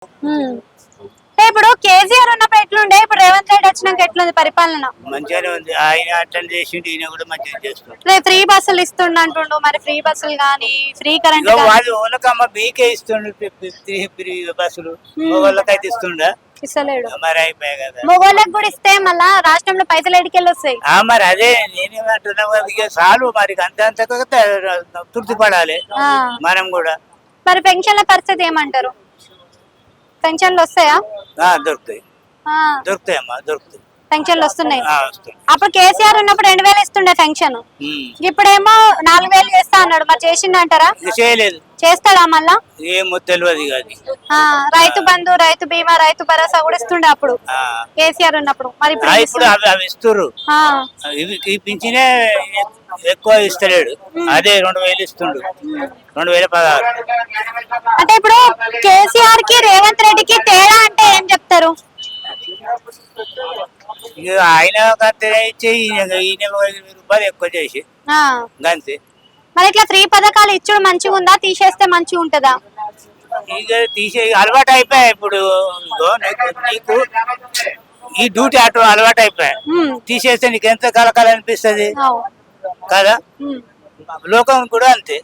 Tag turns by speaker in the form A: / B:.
A: ఉమ్. అంటే ఇప్పుడు కేసీఆర్ ఉన్నప్పుడు ఎట్లుండే, ఇప్పుడు రేవంత్ రెడ్డి వచ్చినాక ఎట్లుంది పరిపాలన?
B: మంచిగానే ఉంది. ఆయన అటెండ్ చేసిండు, ఈయన కూడా మంచిగా చేస్తున్నాడు.
A: ఫ్రీ బస్సులు ఇస్తుండంటుండు, మరి ఫ్రీ బస్సులు గానీ ఫ్రీ కరెంట్
B: ఇగో వాళ్ళు ఓలకమ్మ బీకే ఇస్తుండు ఫ్రీ బస్సులు, వాళ్ళకైతే ఇస్తుండా
A: ఇస్తలేడు.
B: మరి అయిపోయాయి కదా.
A: మొగోళ్ళకి కూడా ఇస్తే మళ్ళా రాష్ట్రంలో పైసలు ఎడికెళ్ళి వస్తాయి.
B: మరి అదే నేనేమంటున్నా, ఇక చాలు మరి అంత తృప్తి పడాలి మనం కూడా.
A: మరి పెన్షన్ల పరిస్థితి ఏమంటారు? పెన్షన్లు వస్తాయా?
B: దొరుకుతాయి, దొరుకుతాయమ్మా, దొరుకుతాయి.
A: పెన్షన్లు వస్తున్నాయి.
B: వస్తాయి.
A: అప్పుడు కేసీఆర్ ఉన్నప్పుడు 2000 ఇస్తుండే పెన్షన్, ఇప్పుడేమో 4000 చేస్తా అన్నాడు. మరి చేసిండంటారా?
B: చేయలేదు.
A: చేస్తాడా మళ్ళా?
B: ఏమో తెలియదు కాదు.
A: రైతు బంధు, రైతు బీమా, రైతు భరోసా కూడా ఇస్తుండే అప్పుడు కేసీఆర్ ఉన్నప్పుడు. మరి
B: ఇప్పుడు అవి ఇస్తుర్రు. ఈ పింఛనే ఎక్కువ ఇస్తలేడు, అదే 2000 ఇస్తుండు, 2016.
A: అంటే ఇప్పుడు కేసీఆర్ కి రేవంత్ రెడ్డికి తేడా అంటే ఏం చెప్తారు?
B: ఇక ఆయన ఇచ్చి ఈయన 2000 రూపాయలు ఎక్కువ చేసి అంతే.
A: మరి ఇట్లా ఫ్రీ పథకాలు ఇచ్చుడు మంచిగా ఉందా, తీసేస్తే మంచిగా ఉంటుందా?
B: ఇక తీసే అలవాటు అయిపోయాయి ఇప్పుడు. నీకు ఈ డ్యూటీ ఆటో అలవాటు అయిపోయా, తీసేస్తే నీకు ఎంత కలకాల అనిపిస్తుంది కదా. లోకం కూడా అంతే.